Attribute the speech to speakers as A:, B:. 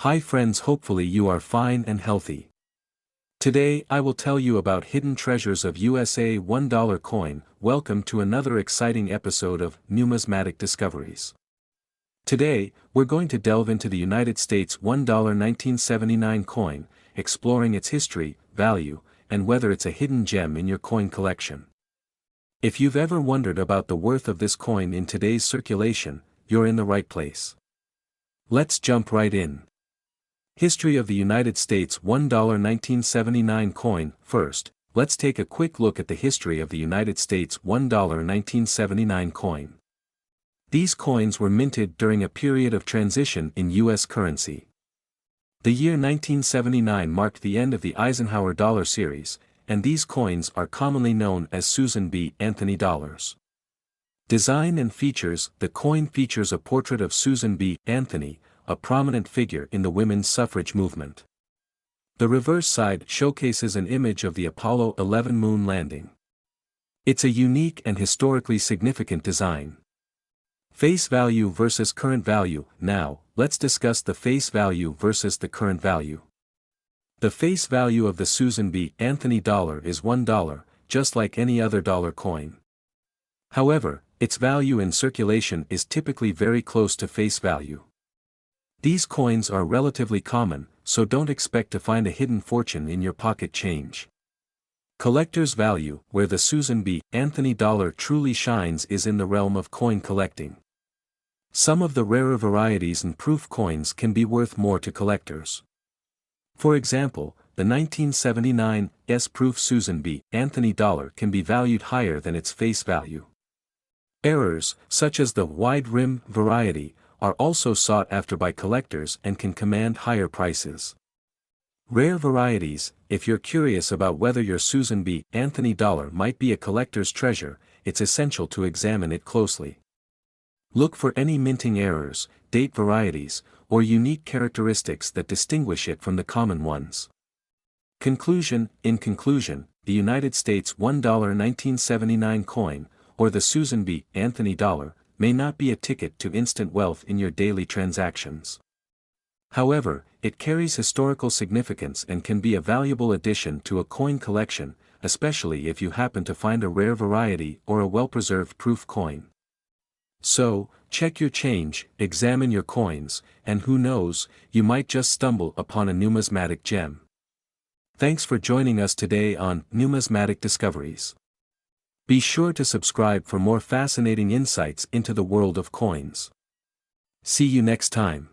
A: Hi friends, hopefully you are fine and healthy. Today I will tell you about hidden treasures of USA $1 coin. Welcome to another exciting episode of Numismatic Discoveries. Today, we're going to delve into the United States $1 1979 coin, exploring its history, value, and whether it's a hidden gem in your coin collection. If you've ever wondered about the worth of this coin in today's circulation, you're in the right place. Let's jump right in. History of the United States $1 1979 coin. First, let's take a quick look at the history of the United States $1 1979 coin. These coins were minted during a period of transition in U.S. currency. The year 1979 marked the end of the Eisenhower dollar series, and these coins are commonly known as Susan B. Anthony dollars. Design and features. The coin features a portrait of Susan B. Anthony, a prominent figure in the women's suffrage movement. The reverse side showcases an image of the Apollo 11 moon landing. It's a unique and historically significant design. Face value versus current value. Now, let's discuss the face value versus the current value. The face value of the Susan B. Anthony dollar is $1, just like any other dollar coin. However, its value in circulation is typically very close to face value. These coins are relatively common, so don't expect to find a hidden fortune in your pocket change. Collector's value. Where the Susan B. Anthony dollar truly shines is in the realm of coin collecting. Some of the rarer varieties and proof coins can be worth more to collectors. For example, the 1979 S-proof Susan B. Anthony dollar can be valued higher than its face value. Errors, such as the wide rim variety, are also sought after by collectors and can command higher prices. Rare varieties. If you're curious about whether your Susan B. Anthony dollar might be a collector's treasure, it's essential to examine it closely. Look for any minting errors, date varieties, or unique characteristics that distinguish it from the common ones. Conclusion. In conclusion, the United States $1 1979 coin, or the Susan B. Anthony dollar, may not be a ticket to instant wealth in your daily transactions. However, it carries historical significance and can be a valuable addition to a coin collection, especially if you happen to find a rare variety or a well-preserved proof coin. So, check your change, examine your coins, and who knows, you might just stumble upon a numismatic gem. Thanks for joining us today on Numismatic Discoveries. Be sure to subscribe for more fascinating insights into the world of coins. See you next time.